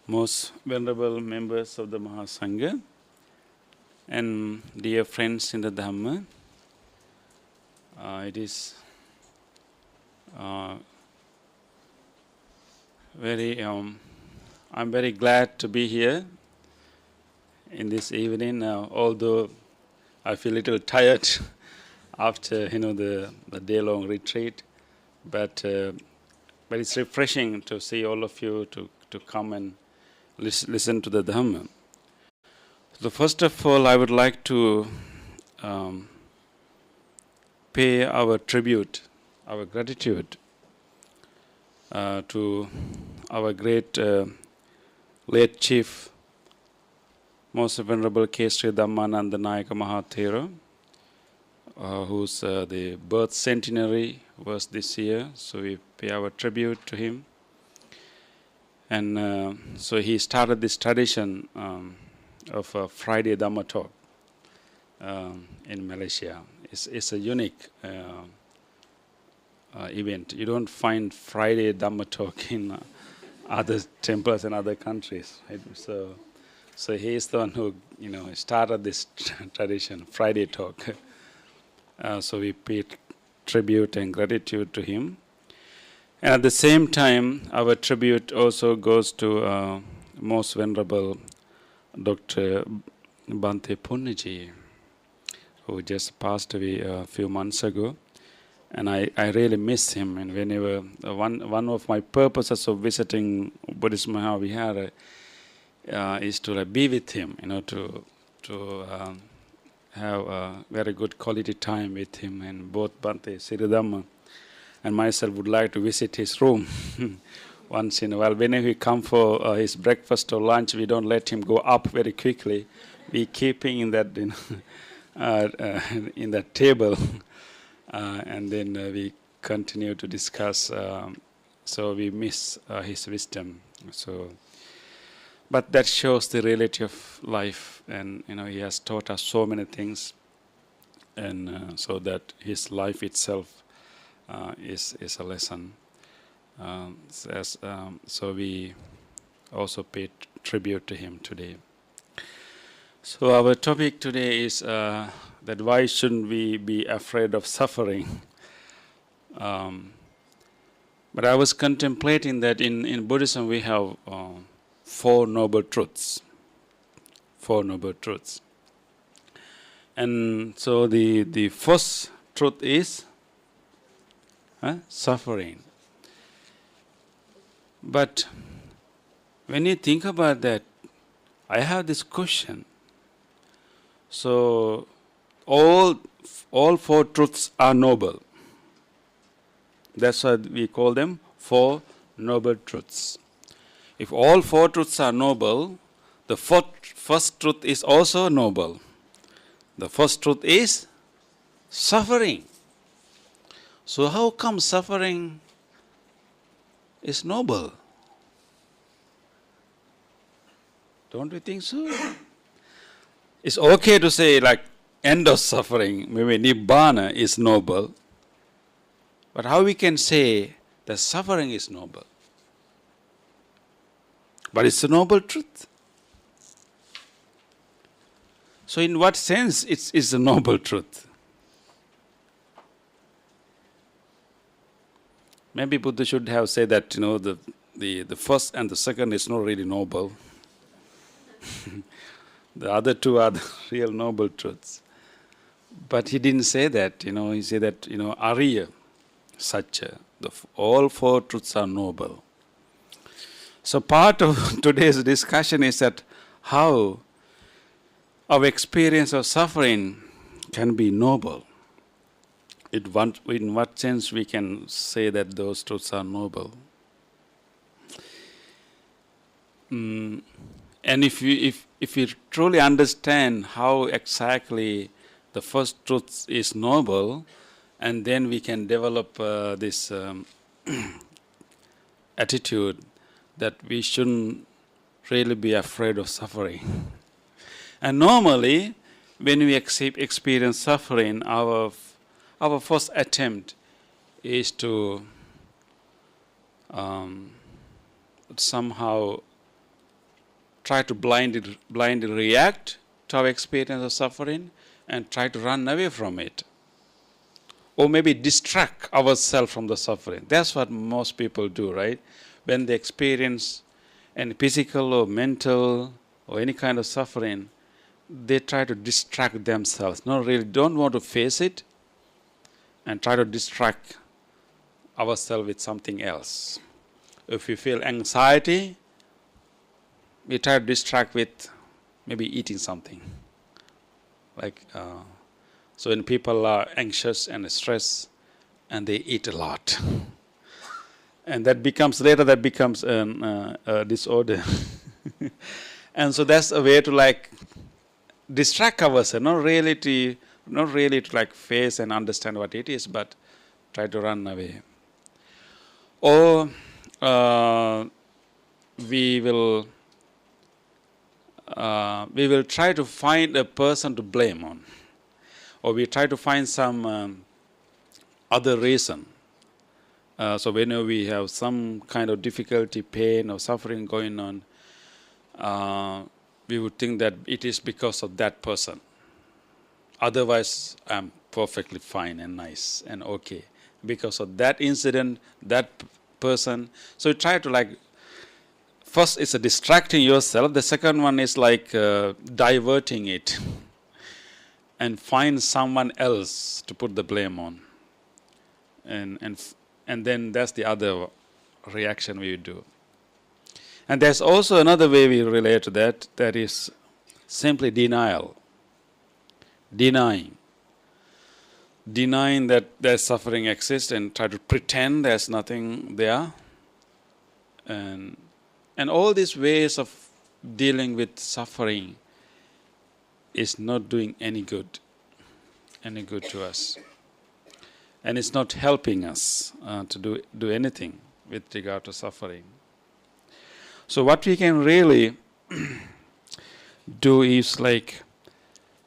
most venerable members of the Mahasangha and dear friends in the Dhamma. It is I'm very glad to be here in this evening, although I feel a little tired after the day-long retreat, but it's refreshing to see all of you to come and listen to the Dhamma. So first of all, I would like to pay our tribute, our gratitude to our great late chief, most venerable Kesri Dhammananda Nayaka Mahathera, whose the birth centenary was this year, so we pay our tribute to him. And so he started this tradition of a Friday Dhamma talk in Malaysia. It's a unique event. You don't find Friday Dhamma talk in other temples and other countries, right? So he is the one who started this tradition, Friday talk. So we pay tribute and gratitude to him. And at the same time, our tribute also goes to most venerable Dr. Bhante Punnaji, who just passed away a few months ago. And I really miss him. And whenever one of my purposes of visiting Buddhist Mahavihara is to be with him, to have a very good quality time with him. And both Bhante Siridhamma and myself would like to visit his room once in a while. Whenever we come for his breakfast or lunch, we don't let him go up very quickly. We keep him in that in that table, and then we continue to discuss. So we miss his wisdom. But that shows the reality of life, and he has taught us so many things, and so that his life itself is a lesson. So we also pay tribute to him today. So our topic today is that why shouldn't we be afraid of suffering? But I was contemplating that in Buddhism we have Four Noble Truths. Four Noble Truths. And so the first truth is suffering. But when you think about that, I have this question. So all four truths are noble. That's why we call them Four Noble Truths. If all four truths are noble, the first truth is also noble. The first truth is suffering. So how come suffering is noble? Don't we think so? It's okay to say like end of suffering, maybe Nibbana is noble. But how we can say that suffering is noble? But it's a noble truth. So in what sense it's a noble truth? Maybe Buddha should have said that the first and the second is not really noble. The other two are the real noble truths. But he didn't say that. He said that Arya Satya, all four truths are noble. So part of today's discussion is that how our experience of suffering can be noble. In what sense we can say that those truths are noble? And if you truly understand how exactly the first truth is noble, and then we can develop this attitude that we shouldn't really be afraid of suffering. And normally, when we experience suffering, our first attempt is to somehow try to blindly react to our experience of suffering and try to run away from it. Or maybe distract ourselves from the suffering. That's what most people do, right? When they experience any physical or mental or any kind of suffering, they try to distract themselves. No, really don't want to face it and try to distract ourselves with something else. If we feel anxiety, we try to distract with maybe eating something. So when people are anxious and stressed and they eat a lot, and that becomes a disorder. And so that's a way to distract ourselves, not really to face and understand what it is, but try to run away. Or we will try to find a person to blame on, or we try to find some other reason. So whenever we have some kind of difficulty, pain, or suffering going on, we would think that it is because of that person. Otherwise, I'm perfectly fine and nice and okay. Because of that incident, that person. So you try to first it's a distracting yourself. The second one is diverting it and find someone else to put the blame on. And then that's the other reaction we do. And there's also another way we relate to that is simply denial. Denying that there's suffering exists and try to pretend there's nothing there. And all these ways of dealing with suffering is not doing any good to us. And it's not helping us to do anything with regard to suffering. So what we can really do is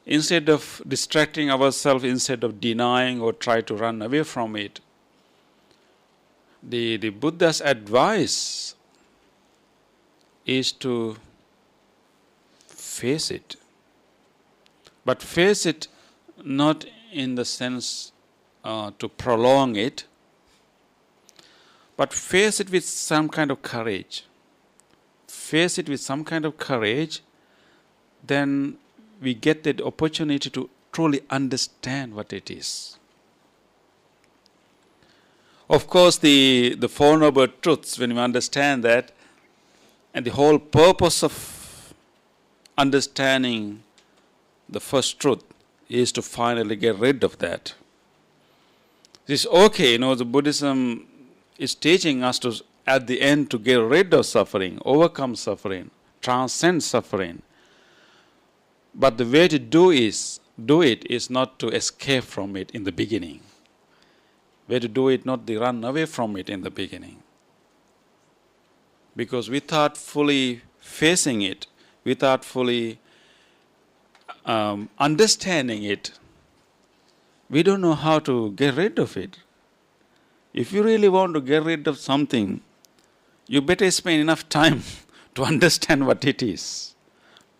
instead of distracting ourselves, instead of denying or try to run away from it, the Buddha's advice is to face it. But face it not in the sense to prolong it, but face it with some kind of courage. Face it with some kind of courage, then we get the opportunity to truly understand what it is. Of course, the Four Noble Truths, when we understand that, and the whole purpose of understanding the first truth is to finally get rid of that. It's okay, the Buddhism is teaching us to, at the end, to get rid of suffering, overcome suffering, transcend suffering. But the way to do it is not to escape from it in the beginning. Way to do it, not to run away from it in the beginning. Because without fully facing it, without fully understanding it, we don't know how to get rid of it. If you really want to get rid of something, you better spend enough time to understand what it is.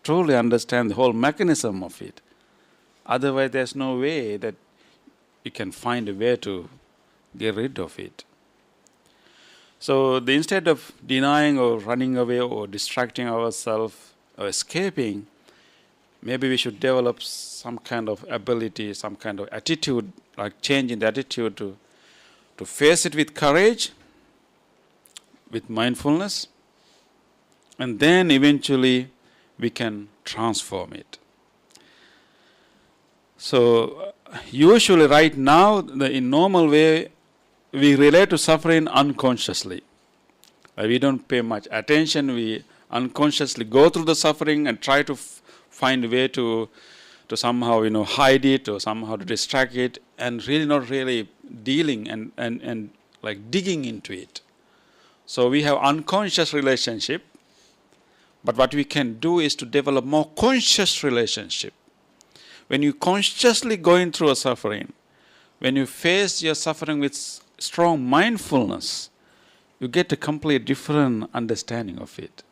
Truly understand the whole mechanism of it. Otherwise, there's no way that you can find a way to get rid of it. So instead of denying or running away or distracting ourselves or escaping, maybe we should develop some kind of ability, some kind of attitude, like changing the attitude to face it with courage, with mindfulness, and then eventually we can transform it. So usually right now, in normal way, we relate to suffering unconsciously. We don't pay much attention. We unconsciously go through the suffering and try to find a way to somehow hide it or somehow to distract it, and really not really dealing and digging into it. So we have unconscious relationship, but what we can do is to develop more conscious relationship. When you consciously going through a suffering, when you face your suffering with strong mindfulness, you get a complete different understanding of it.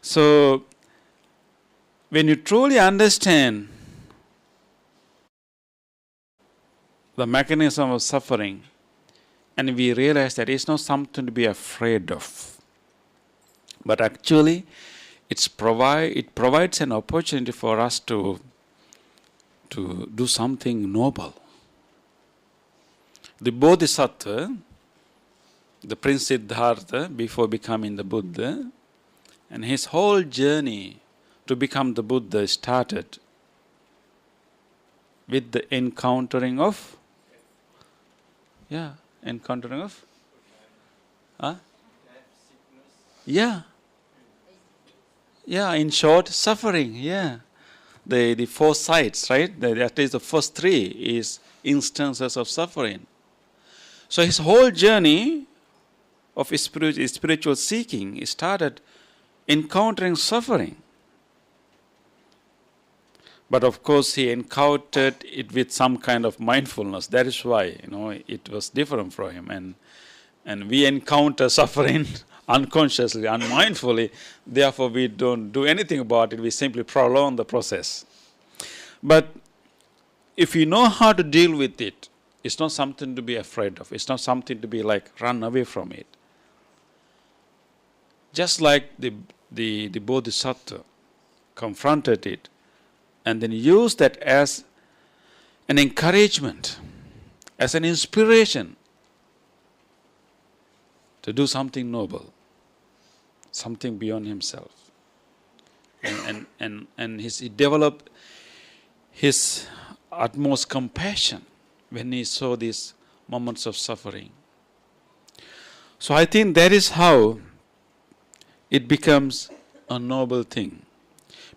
So, when you truly understand the mechanism of suffering, and we realize that it's not something to be afraid of, but actually it provides an opportunity for us to do something noble. The Bodhisattva, the Prince Siddhartha, before becoming the Buddha, and his whole journey to become the Buddha started with the encountering of, huh? Yeah, in short, suffering, The four sides, right? At least the first three is instances of suffering. So his whole journey of spiritual seeking started encountering suffering. But of course, he encountered it with some kind of mindfulness. That is why, it was different for him. And we encounter suffering unconsciously, unmindfully. Therefore, we don't do anything about it. We simply prolong the process. But if you know how to deal with it, it's not something to be afraid of. It's not something to be like run away from it. Just like the Bodhisattva confronted it and then used that as an encouragement, as an inspiration to do something noble, something beyond himself. And he developed his utmost compassion when he saw these moments of suffering. So I think that is how it becomes a noble thing.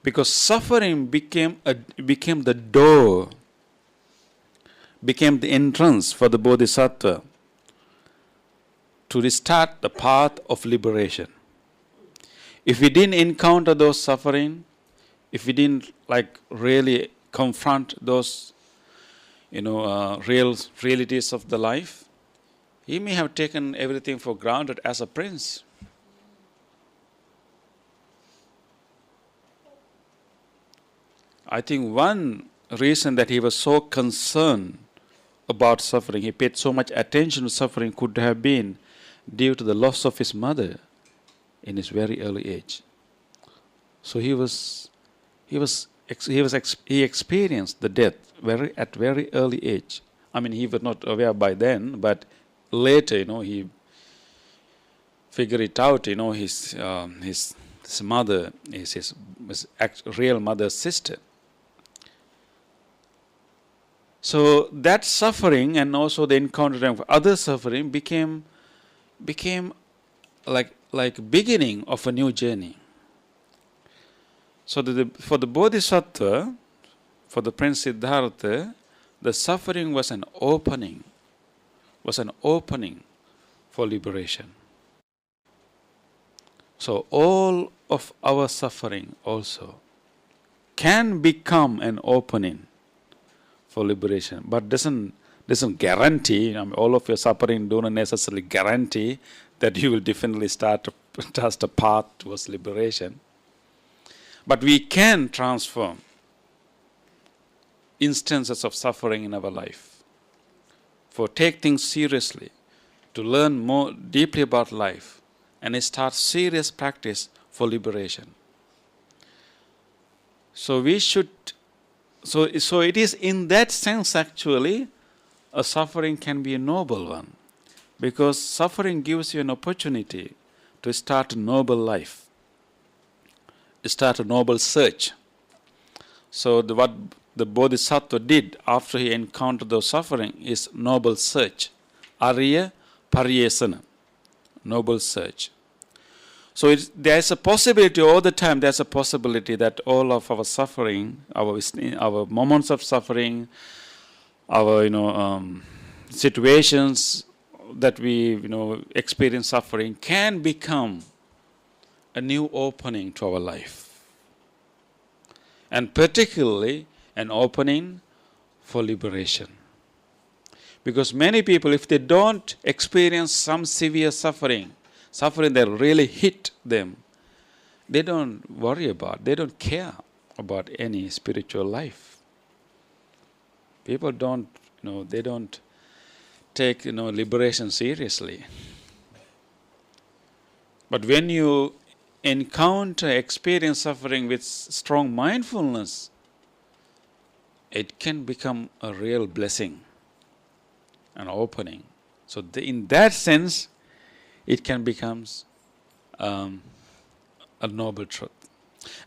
Because suffering became the door, became the entrance for the Bodhisattva to restart the path of liberation. If we didn't encounter those suffering, if we didn't really confront those realities of the life, he may have taken everything for granted as a prince. I think one reason that he was so concerned about suffering, he paid so much attention to suffering, could have been due to the loss of his mother in his very early age. So he experienced the death at very early age. I mean, he was not aware by then, but later, he figured it out. His mother is his real mother's sister. So that suffering and also the encounter of other suffering became like beginning of a new journey. So for the Bodhisattva, for the Prince Siddhartha, the suffering was an opening for liberation. So all of our suffering also can become an opening for liberation, but doesn't guarantee. All of your suffering do not necessarily guarantee that you will definitely start a path towards liberation. But we can transform instances of suffering in our life, for take things seriously, to learn more deeply about life, and start serious practice for liberation. So we should. So it is in that sense actually, a suffering can be a noble one, because suffering gives you an opportunity to start a noble life, start a noble search. So what the Bodhisattva did after he encountered the suffering is noble search, Arya Paryesana, noble search. So there is a possibility all the time. There's a possibility that all of our suffering, our moments of suffering, our situations that we experience suffering can become a new opening to our life, and particularly an opening for liberation. Because many people, if they don't experience some severe suffering that really hit them, they don't worry about, they don't care about any spiritual life. People don't, they don't take, liberation seriously. But when you experience suffering with strong mindfulness, it can become a real blessing, an opening. So in that sense, it can become a noble truth.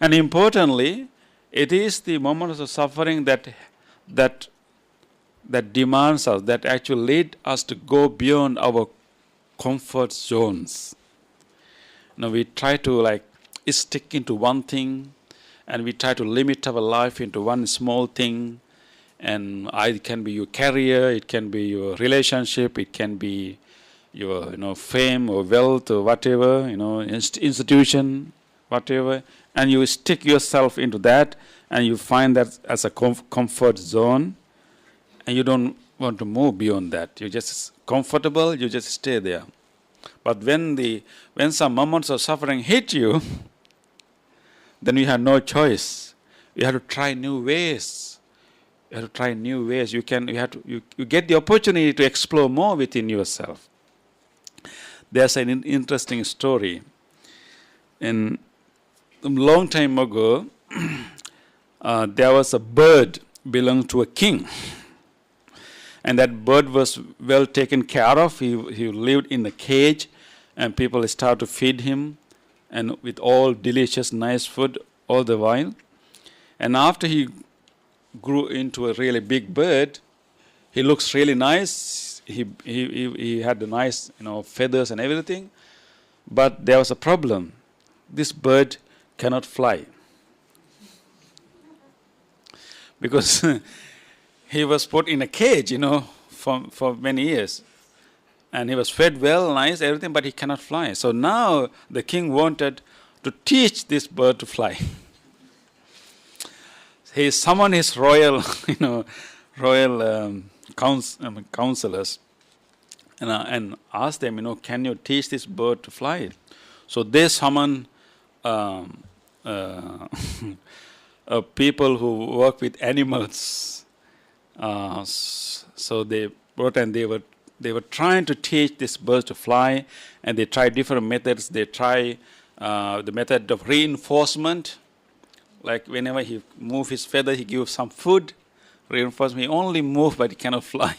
And importantly, it is the moments of suffering that demands us, that actually lead us to go beyond our comfort zones. We try to stick into one thing, and we try to limit our life into one small thing. And it can be your career, it can be your relationship, it can be your fame or wealth or whatever, institution, whatever. And you stick yourself into that, and you find that as a comfort zone, and you don't want to move beyond that. You're just comfortable, you just stay there. But when some moments of suffering hit you, then you have no choice. You have to try new ways. You get the opportunity to explore more within yourself. There's an interesting story. A long time ago, there was a bird belonging to a king. And that bird was well taken care of. He lived in a cage, and people started to feed him, and with all delicious, nice food all the while. And after he grew into a really big bird, he looks really nice. He had the nice, feathers and everything. But there was a problem. This bird cannot fly. Because he was put in a cage, for many years. And he was fed well, nice, everything, but he cannot fly. So now the king wanted to teach this bird to fly. He summoned his royal counselors and asked them, can you teach this bird to fly? So they summoned people who work with animals. So they brought, and they were trying to teach this bird to fly, and they tried different methods. They tried the method of reinforcement. Like whenever he moves his feather, he gives some food. Reinforcement, he only moves, but he cannot fly.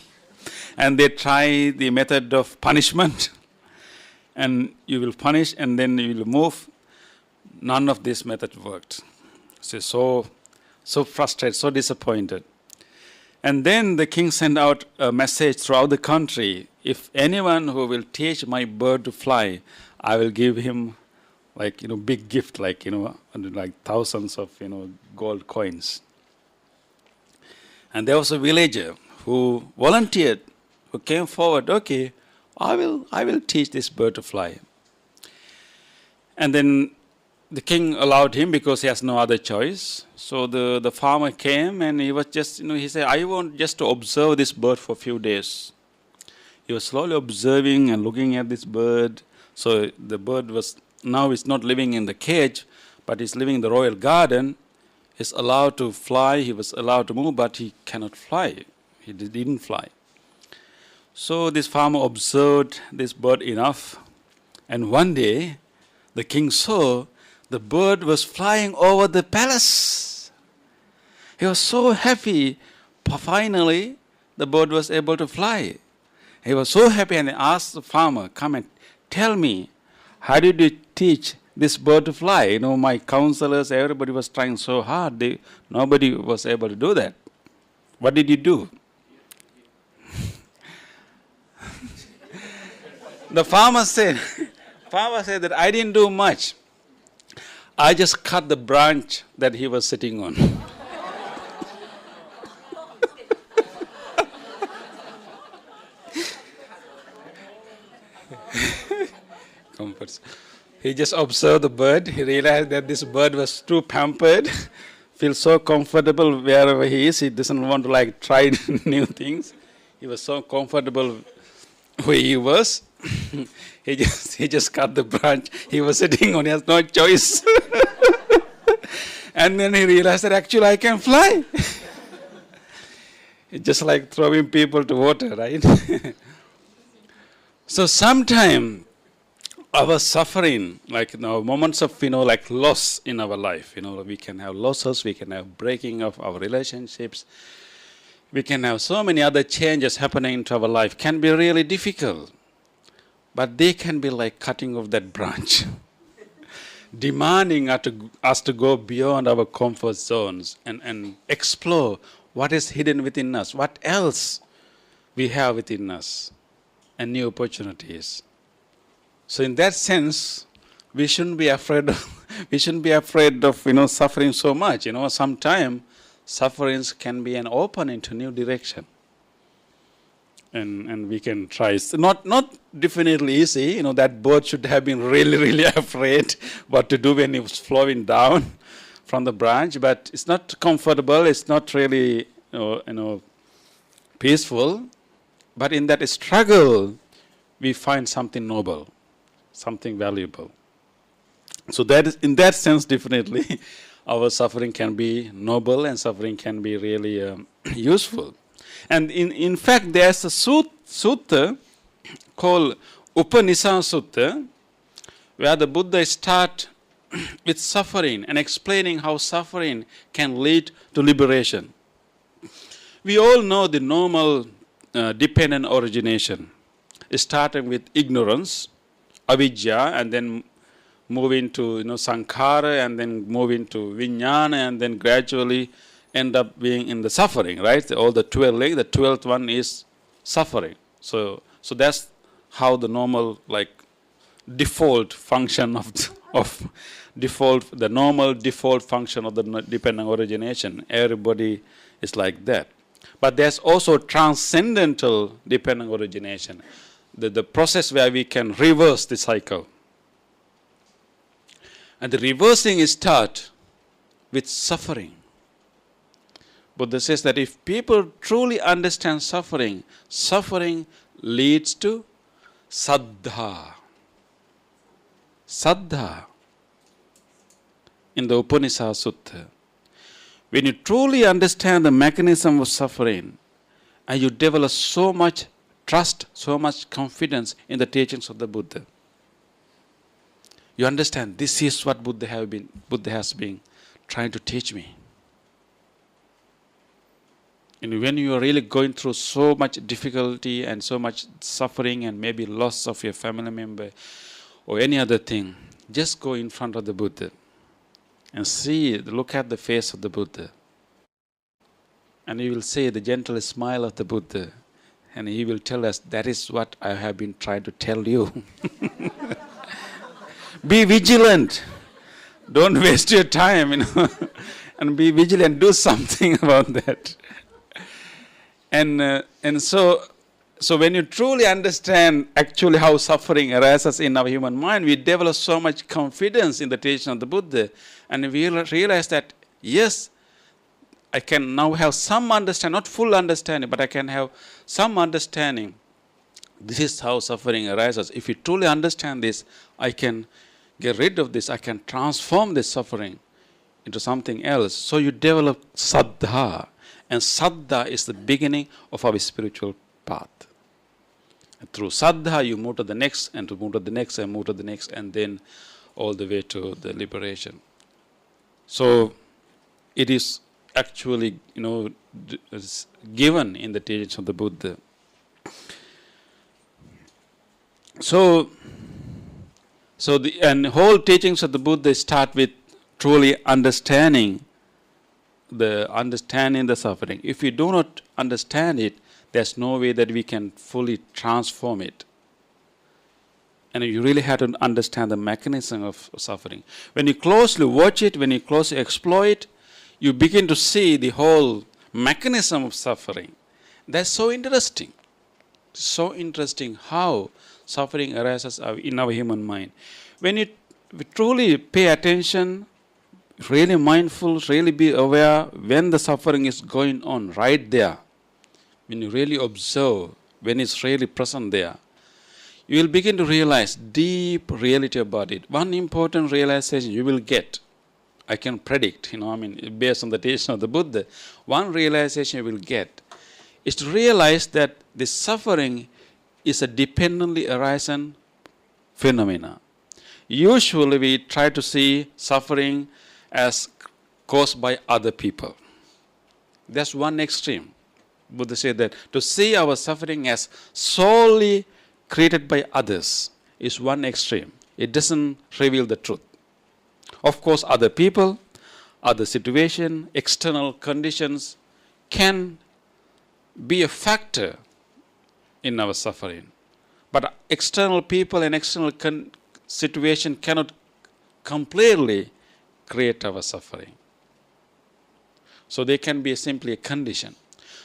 And they try the method of punishment. And you will punish, and then you will move. None of this method worked. So frustrated, so disappointed. And then the king sent out a message throughout the country. If anyone who will teach my bird to fly, I will give him big gift, like thousands of, gold coins. And there was a villager who volunteered, who came forward, okay, I will teach this bird to fly. And then the king allowed him because he has no other choice. So the farmer came, and he was just, he said, I want just to observe this bird for a few days. He was slowly observing and looking at this bird. So the bird now it's not living in the cage, but it's living in the royal garden. He's allowed to fly, he was allowed to move, but he cannot fly. He didn't fly. So this farmer observed this bird enough, and one day the king saw the bird was flying over the palace. He was so happy. Finally, the bird was able to fly. He was so happy, and he asked the farmer, come and tell me, how did you teach this bird to fly? My counselors, everybody was trying so hard. Nobody was able to do that. What did you do? The farmer said that I didn't do much. I just cut the branch that he was sitting on. Comforts. He just observed the bird. He realized that this bird was too pampered, feels so comfortable wherever he is. He doesn't want to try new things. He was so comfortable where he was. he just cut the branch. He was sitting on, he has no choice. And then he realized that actually I can fly. It's just like throwing people to water, right? So sometimes our suffering, like moments of like loss in our life, we can have losses, we can have breaking of our relationships, we can have so many other changes happening into our life, can be really difficult. But they can be like cutting off that branch, demanding us to go beyond our comfort zones and explore what is hidden within us, what else we have within us, and new opportunities. So in that sense, we shouldn't be afraid of suffering so much. Sometimes sufferings can be an open into new direction. And we can try. It's not definitely easy. That bird should have been really, really afraid what to do when it was flowing down from the branch. But it's not comfortable. It's not really, peaceful. But in that struggle, we find something noble, something valuable. So that is, in that sense, definitely, our suffering can be noble and suffering can be really useful. And in fact, there's a sutta called Upanishad Sutta, where the Buddha starts with suffering and explaining how suffering can lead to liberation. We all know the normal dependent origination, starting with ignorance, avidya, and then moving to sankhara, and then moving to vijnana, and then gradually end up being in the suffering, right? All the 12 legs, the 12th one is suffering. So that's how the normal default function the normal default function of the dependent origination. Everybody is like that. But there's also transcendental dependent origination, the process where we can reverse the cycle. And the reversing is start with suffering. Buddha says that if people truly understand suffering, suffering leads to saddha. Saddha in the Upanishad Sutta. When you truly understand the mechanism of suffering, and you develop so much trust, so much confidence in the teachings of the Buddha, you understand this is what Buddha has been trying to teach me. And when you are really going through so much difficulty and so much suffering and maybe loss of your family member or any other thing, just go in front of the Buddha and look at the face of the Buddha. And you will see the gentle smile of the Buddha. And he will tell us, that is what I have been trying to tell you. Be vigilant. Don't waste your time, and be vigilant. Do something about that. And so when you truly understand actually how suffering arises in our human mind, we develop so much confidence in the teaching of the Buddha, and we realize that, yes, I can now have some understanding, not full understanding, but I can have some understanding. This is how suffering arises. If you truly understand this, I can get rid of this. I can transform this suffering into something else. So you develop saddha. And saddha is the beginning of our spiritual path. And through saddha, you move to the next, and to move to the next, and move to the next, and then all the way to the liberation. So it is actually, given in the teachings of the Buddha. So the whole teachings of the Buddha start with truly understanding the suffering. If we do not understand it, there's no way that we can fully transform it. And you really have to understand the mechanism of suffering. When you closely watch it, when you closely explore it, you begin to see the whole mechanism of suffering. That's so interesting. So interesting how suffering arises in our human mind. When you truly pay attention, really mindful, really be aware when the suffering is going on right there, when you really observe, when it's really present there, you will begin to realize deep reality about it. One important realization you will get, I can predict, based on the teaching of the Buddha, one realization you will get is to realize that the suffering is a dependently arising phenomena. Usually we try to see suffering as caused by other people. That's one extreme. Buddha said that to see our suffering as solely created by others is one extreme. It doesn't reveal the truth. Of course, other people, other situation, external conditions can be a factor in our suffering. But external people and external situation cannot completely create our suffering. So they can be simply a condition.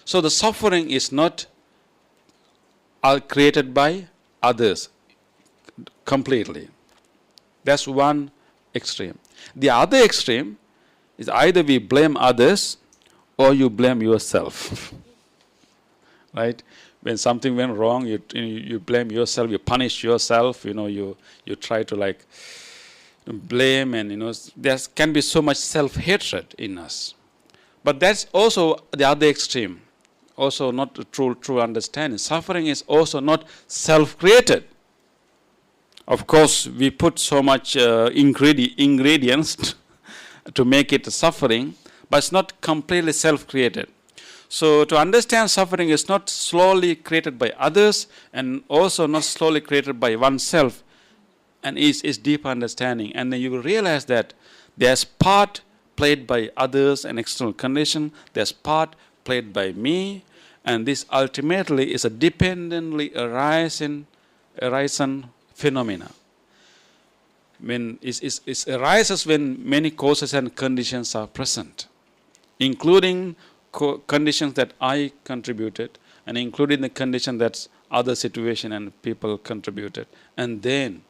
So the suffering is not created by others completely. That's one extreme. The other extreme is either we blame others or you blame yourself. Right? When something went wrong, you blame yourself, you punish yourself, you try to blame, and there can be so much self-hatred in us. But that's also the other extreme. Also not a true understanding. Suffering is also not self-created. Of course, we put so much ingredients to make it suffering, but it's not completely self-created. So to understand suffering is not slowly created by others and also not slowly created by oneself, and is deep understanding. And then you will realize that there's part played by others and external condition, there's part played by me, and this ultimately is a dependently arising phenomena. When it arises when many causes and conditions are present, including conditions that I contributed, and including the condition that other situation and people contributed, and then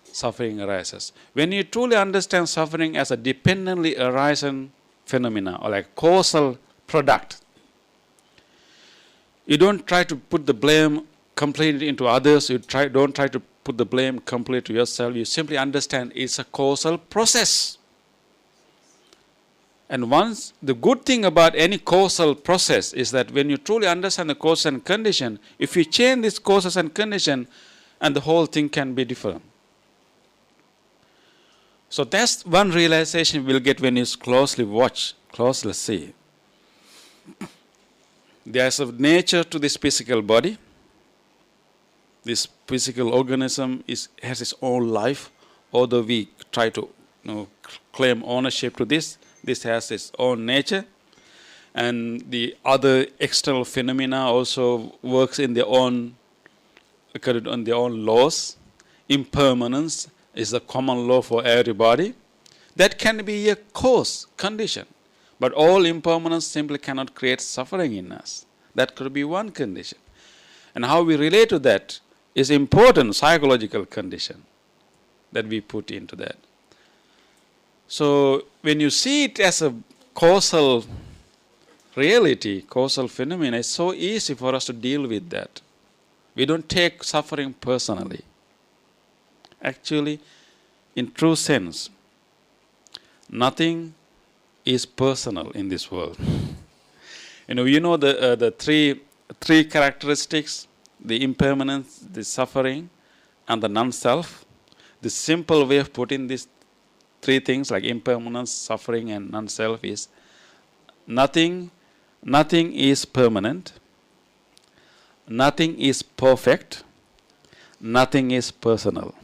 suffering arises. When you truly understand suffering as a dependently arising phenomena or like causal product, you don't try to put the blame completely into others. You don't try to put the blame completely to yourself. You simply understand it's a causal process. And once the good thing about any causal process is that when you truly understand the cause and condition, if you change these causes and condition, and the whole thing can be different. So that's one realization we'll get when you closely watch, closely see. There's a nature to this physical body. This physical organism has its own life, although we try to claim ownership to this. This has its own nature, and the other external phenomena also works in their own laws. Impermanence is a common law for everybody. That can be a cause, condition, but all impermanence simply cannot create suffering in us. That could be one condition, and how we relate to that is important psychological condition that we put into that. So when you see it as a causal reality, causal phenomenon, it's so easy for us to deal with that. We don't take suffering personally. Actually, in true sense, nothing is personal in this world. The three characteristics: the impermanence, the suffering, and the non-self. The simple way of putting these three things like impermanence, suffering, and non-self is nothing is permanent, nothing is perfect, nothing is personal.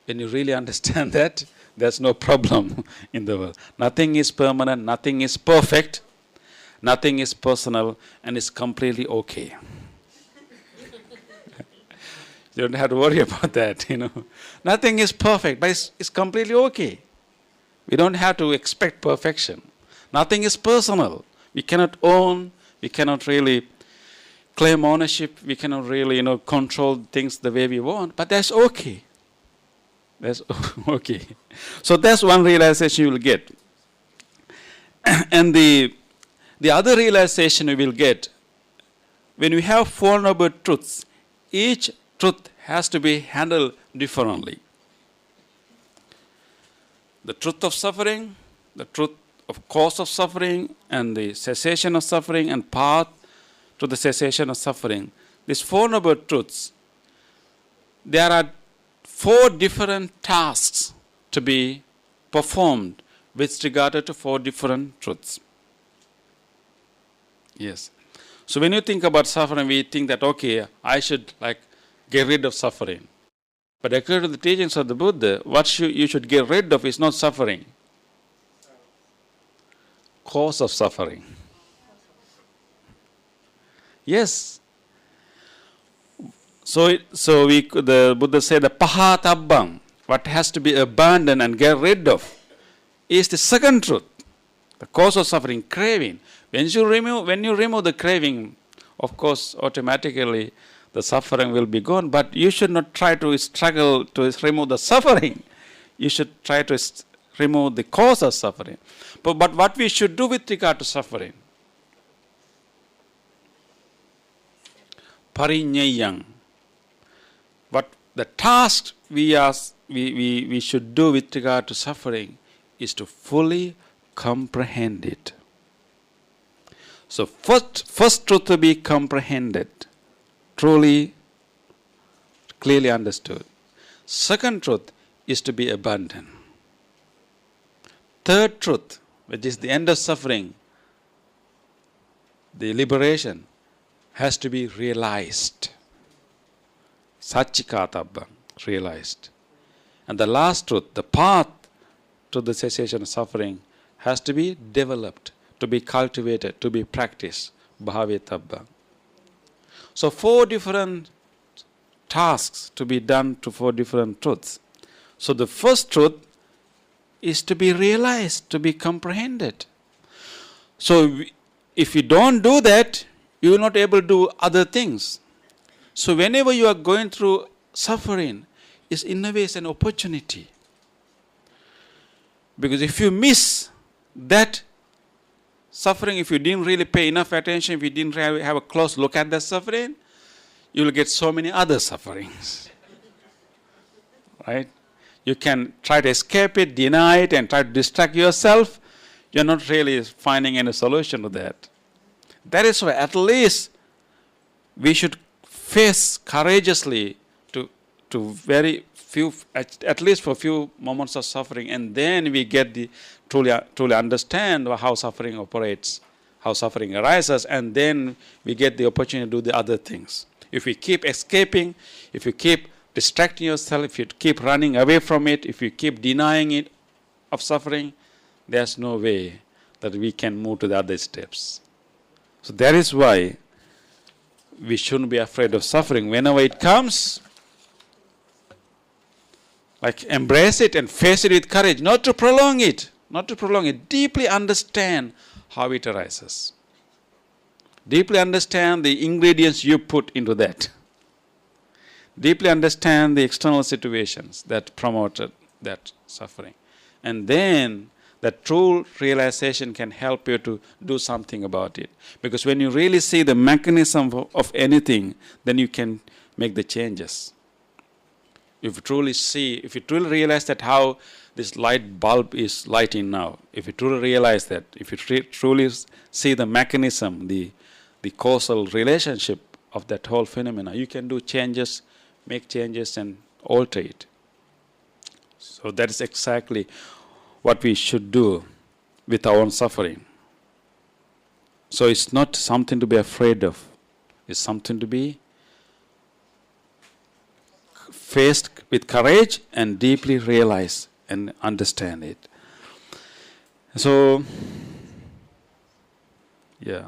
When you really understand that, there's no problem in the world. Nothing is permanent, nothing is perfect, nothing is personal, and it's completely okay. You don't have to worry about that, Nothing is perfect, but it's completely okay. We don't have to expect perfection. Nothing is personal. We cannot own, we cannot really claim ownership, we cannot really, control things the way we want, but that's okay. That's okay. So that's one realization you will get. And the other realization you will get, when we have Four Noble Truths each truth has to be handled differently. The truth of suffering, the truth of cause of suffering, and the cessation of suffering, and path to the cessation of suffering. These four noble truths, there are four different tasks to be performed with regard to four different truths. Yes. So when you think about suffering, we think that, okay, I should get rid of suffering. But according to the teachings of the Buddha, what you should get rid of is not suffering. Cause of suffering. Yes. So the Buddha said the pahatabbang, what has to be abandoned and get rid of, is the second truth. The cause of suffering, craving. When you remove the craving, of course, automatically the suffering will be gone. But you should not try to struggle to remove the suffering. You should try to remove the cause of suffering. But what we should do with regard to suffering? Parinyayang. What the task we should do with regard to suffering is to fully comprehend it. So first truth to be comprehended, truly, clearly understood. Second truth is to be abandoned. Third truth, which is the end of suffering, the liberation, has to be realized. Satchikatabba, realized. And the last truth, the path to the cessation of suffering, has to be developed, to be cultivated, to be practiced. Bhavetabba. So four different tasks to be done to four different truths. So the first truth is to be realized, to be comprehended. So if you don't do that, you will not able to do other things. So whenever you are going through suffering, is in a way an opportunity. Because if you miss that suffering, if you didn't really pay enough attention, if you didn't have a close look at the suffering, you will get so many other sufferings. Right? You can try to escape it, deny it, and try to distract yourself. You're not really finding any solution to that. That is why at least we should face courageously to very few, at least for a few moments of suffering, and then we get the truly understand how suffering operates, how suffering arises, and then we get the opportunity to do the other things. If we keep escaping, if you keep distracting yourself, if you keep running away from it, if you keep denying it of suffering, there's no way that we can move to the other steps. So that is why we shouldn't be afraid of suffering. Whenever it comes, embrace it and face it with courage, not to prolong it, deeply understand how it arises. Deeply understand the ingredients you put into that. Deeply understand the external situations that promoted that suffering. And then that true realization can help you to do something about it. Because when you really see the mechanism of anything, then you can make the changes. If you truly realize that how this light bulb is lighting now, if you truly realize that, if you truly see the mechanism, the causal relationship of that whole phenomena, you can do changes, make changes, and alter it. So that is exactly what we should do with our own suffering. So it's not something to be afraid of. It's something to be faced with courage and deeply realize and understand it. So, yeah.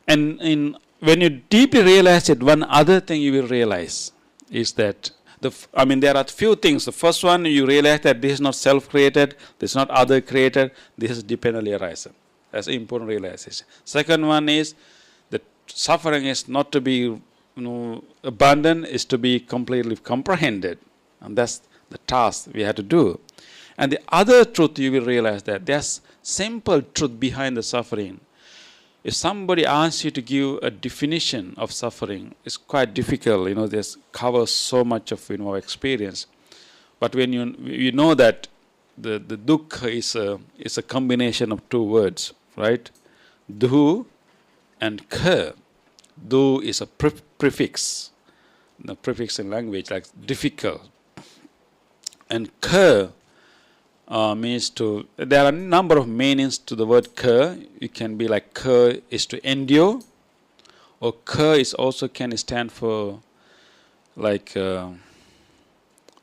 And when you deeply realize it, one other thing you will realize is that there are few things. The first one, you realize that this is not self-created, this is not other-created, this is dependently arising. That's an important realization. Second one is that suffering is not to be abandoned, is to be completely comprehended. And that's the task we have to do. And the other truth you will realize that there's simple truth behind the suffering. if somebody asks you to give a definition of suffering, it's quite difficult. This covers so much of our experience. But when you know that the dukkha is a combination of two words, right? Du and ka. Du is a prefix. The prefix in language like difficult. And ka means to, there are a number of meanings to the word ka. It can be like ka is to endure, or ka is also can stand for like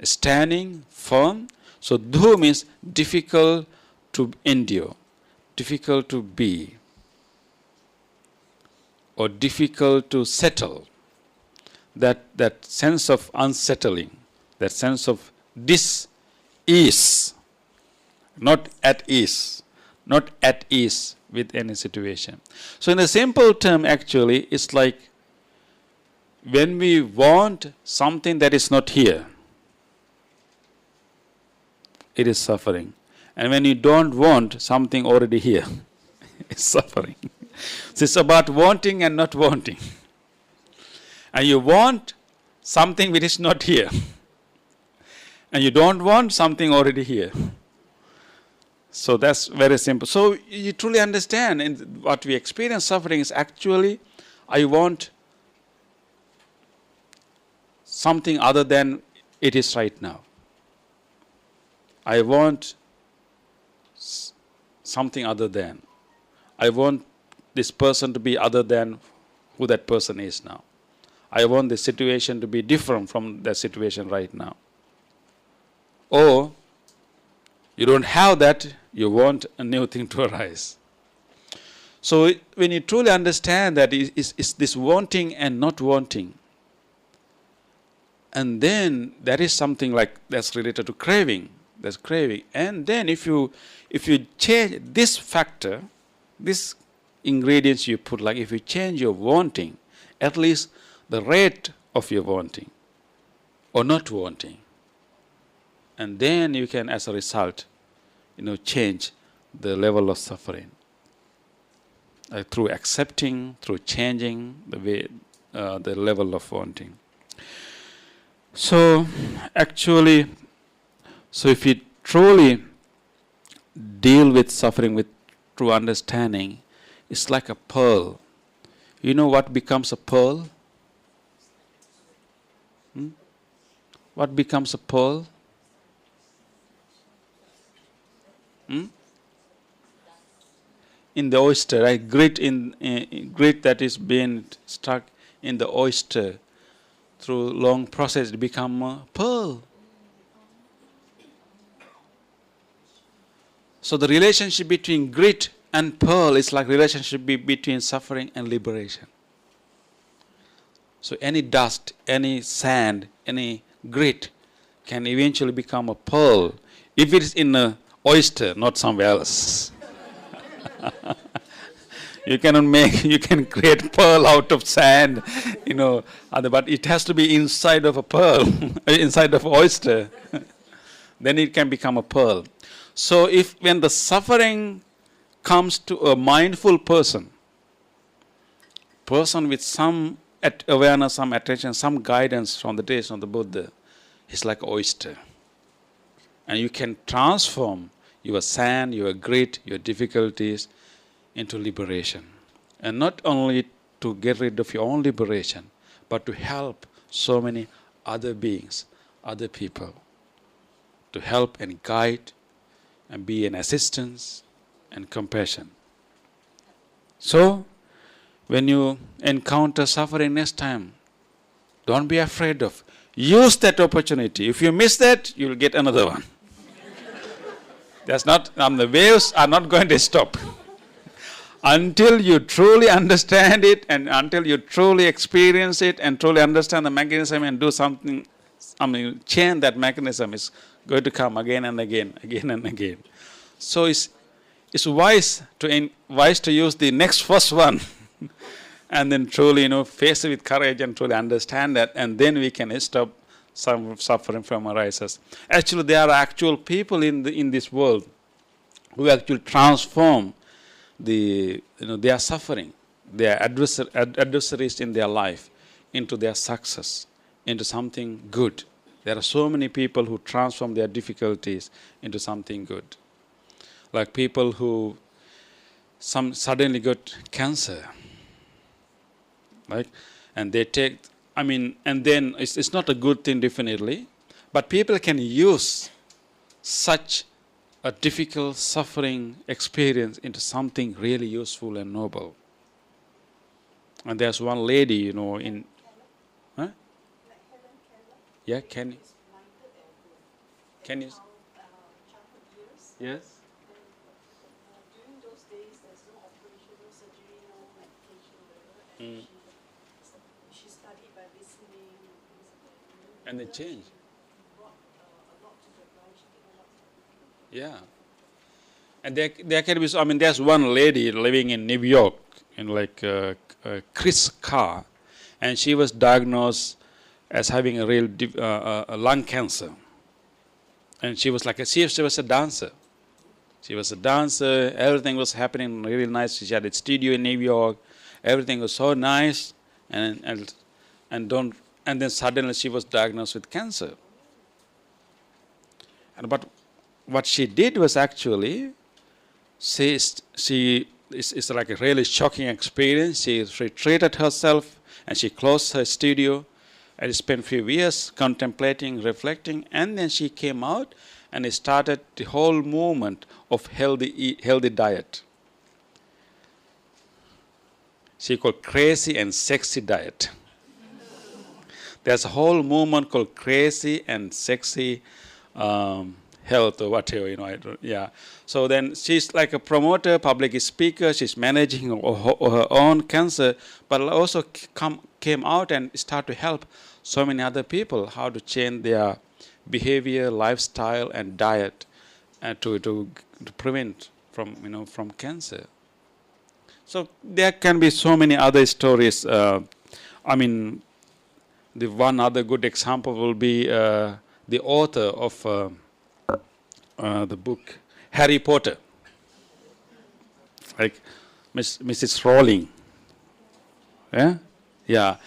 standing, firm. So du means difficult to endure, difficult to be, or difficult to settle. That sense of unsettling, that sense of dis-ease, not at ease with any situation. So in a simple term, actually, it's like when we want something that is not here, it is suffering. And when you don't want something already here, it's suffering. So it's about wanting and not wanting. And you want something which is not here. And you don't want something already here. So that's very simple. So you truly understand, and what we experience suffering is actually, I want something other than it is right now. I want something other than. I want this person to be other than who that person is now. I want the situation to be different from the situation right now. Or you don't have that, you want a new thing to arise. So when you truly understand that it's this wanting and not wanting, and then there is something like that's related to craving. That's craving. And then if you change this factor, this ingredients you put, like if you change your wanting, at least the rate of your wanting or not wanting, and then you can, as a result, change the level of suffering through accepting, through changing the way, the level of wanting. So actually, if you truly deal with suffering with true understanding, it's like a pearl. You know what becomes a pearl? What becomes a pearl? In the oyster, right? Grit that is being stuck in the oyster through long process, it become a pearl. So the relationship between grit and pearl is like relationship between suffering and liberation. So any dust, any sand, any grit can eventually become a pearl if it is in an oyster, not somewhere else. You can create pearl out of sand, but it has to be inside of a pearl, inside of oyster. Then it can become a pearl. So when the suffering comes to a mindful person with some awareness, some attention, some guidance from the days of the Buddha, it's like oyster. And you can transform your sand, your grit, your difficulties into liberation. And not only to get rid of your own liberation, but to help so many other beings, other people, to help and guide and be an assistance and compassion. So, when you encounter suffering next time, don't be afraid of. Use that opportunity. If you miss that, you'll get another one. The waves are not going to stop. Until you truly understand it and until you truly experience it and truly understand the mechanism and do something, change that mechanism, is going to come again and again, again and again. So it's wise to use the next first one and then truly, face it with courage and truly understand that, and then we can stop some suffering from arises. Actually, there are actual people in this world who actually transform they are suffering. They are adversaries in their life into their success, into something good. There are so many people who transform their difficulties into something good. Like people who suddenly got cancer, right? And they take, and then it's not a good thing definitely, but people can use such a difficult suffering experience into something really useful and noble. And there's one lady, in, huh? Yeah, can you? Yes. During those days, there's no operation, no surgery, no medication, whatever. And she studied by listening. And they change. She brought a lot to the ground. She did a lot. Yeah. And there can be, there's one lady living in New York, in like Chris Carr, and she was diagnosed as having a real a lung cancer. And she was she was a dancer. She was a dancer. Everything was happening really nice. She had a studio in New York. Everything was so nice, and then suddenly she was diagnosed with cancer. But what she did was actually, it's like a really shocking experience. She retreated herself and she closed her studio and spent a few years contemplating, reflecting, and then she came out and started the whole movement of healthy diet. She called Crazy and Sexy Diet. There's a whole movement called Crazy and Sexy Health or whatever, yeah. So then she's like a promoter, public speaker. She's managing her own cancer, but also came out and started to help so many other people how to change their behavior, lifestyle, and diet, to prevent from cancer. So there can be so many other stories. The one other good example will be the author of the book Harry Potter, like Mrs. Rowling. Yeah,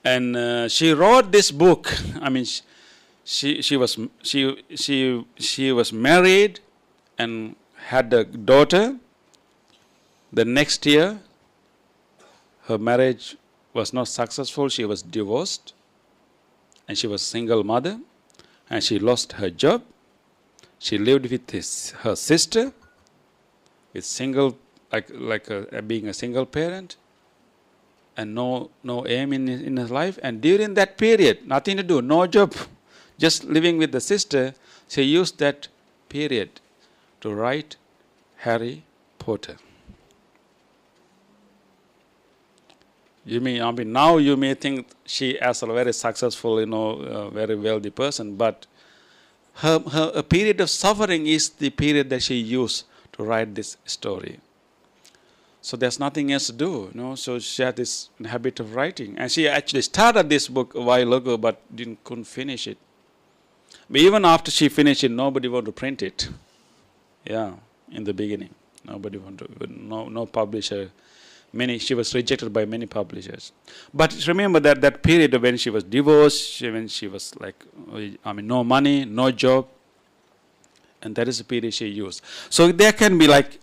and she wrote this book. She was married and had a daughter. The next year, her marriage was not successful. She was divorced, and she was a single mother, and she lost her job. She lived with her sister, with being a single parent, and no aim in her life. And during that period, nothing to do, no job, just living with the sister, she used that period to write Harry Potter. Now you may think she as a very successful, very wealthy person, but her period of suffering is the period that she used to write this story. So there's nothing else to do, So she had this habit of writing, and she actually started this book a while ago, but couldn't finish it. But even after she finished it, nobody wanted to print it. Yeah, in the beginning, nobody wanted to. No publisher. She was rejected by many publishers. But remember that period when she was divorced, when she was no money, no job, and that is the period she used. So there can be like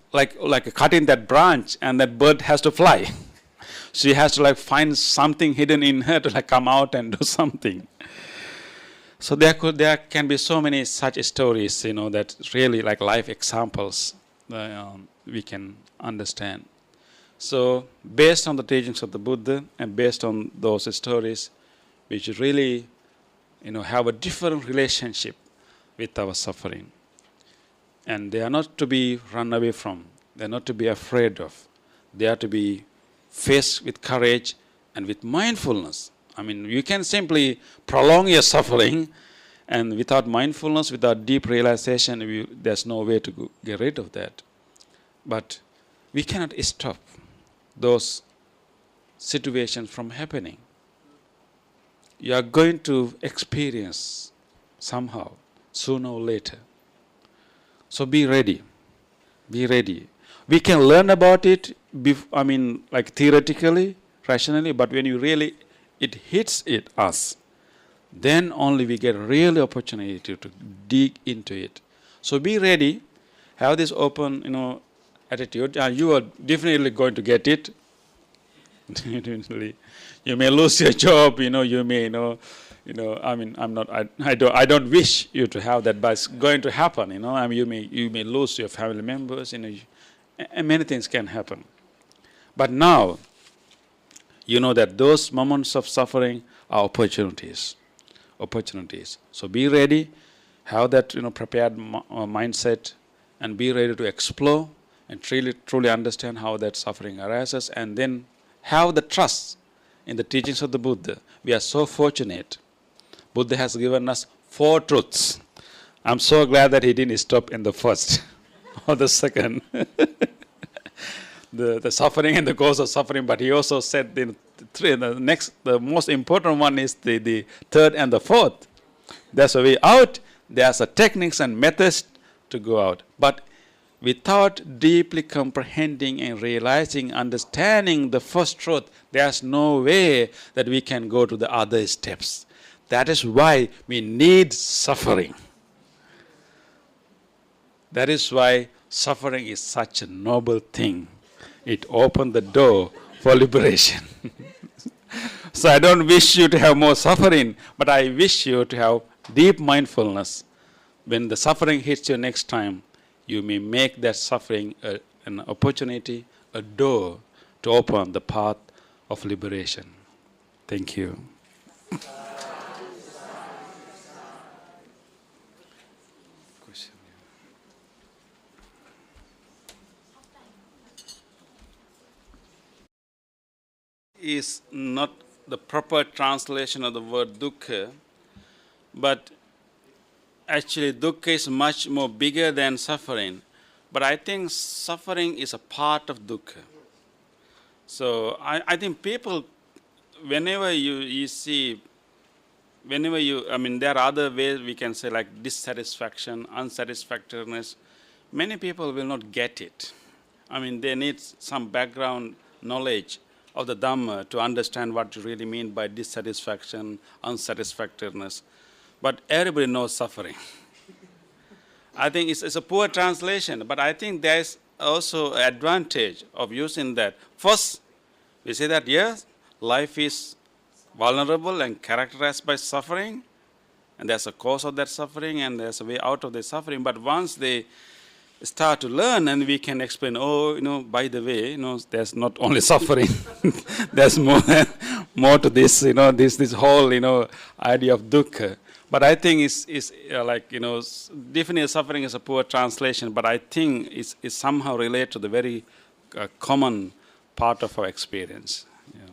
cutting that branch, and that bird has to fly. She has to find something hidden in her to come out and do something. So there can be so many such stories, that really life examples we can understand. So based on the teachings of the Buddha and based on those stories, we should really, have a different relationship with our suffering. And they are not to be run away from. They are not to be afraid of. They are to be faced with courage and with mindfulness. You can simply prolong your suffering, and without mindfulness, without deep realization, there's no way to get rid of that. But we cannot stop those situations from happening. You are going to experience somehow, sooner or later. So be ready. Be ready. We can learn about it, like theoretically, rationally, but when you really, it hits us, then only we get really opportunity to dig into it. So be ready, have this open, attitude, and you are definitely going to get it. Definitely, you may lose your job, you may, I don't wish you to have that, but it's going to happen, you may lose your family members, and many things can happen. But now, you know that those moments of suffering are opportunities. So be ready, have that prepared mindset, and be ready to explore and truly understand how that suffering arises, and then have the trust in the teachings of the Buddha. We are so fortunate. Buddha has given us 4 truths. I'm so glad that he didn't stop in the first or the second. The suffering and the cause of suffering, but he also said the most important one is the third and the fourth. There's a way out, there's a techniques and methods to go out. But without deeply comprehending and realizing, understanding the first truth, there's no way that we can go to the other steps. That is why we need suffering. That is why suffering is such a noble thing. It opened the door for liberation. So I don't wish you to have more suffering, but I wish you to have deep mindfulness. When the suffering hits you next time, you may make that suffering an opportunity, a door to open the path of liberation. Thank you. Is not the proper translation of the word dukkha, but actually dukkha is much more bigger than suffering. But I think suffering is a part of dukkha. So I think people, whenever you see, there are other ways we can say, like dissatisfaction, unsatisfactoriness. Many people will not get it. They need some background knowledge of the Dhamma to understand what you really mean by dissatisfaction, unsatisfactoriness. But everybody knows suffering. I think it's a poor translation, but I think there is also an advantage of using that. First, we say that, yes, life is vulnerable and characterized by suffering, and there's a cause of that suffering, and there's a way out of the suffering. But once they start to learn, and we can explain, by the way, there's not only suffering, there's more to this, this whole, idea of dukkha. But I think it's definitely suffering is a poor translation, but I think it's somehow related to the very common part of our experience. Yeah.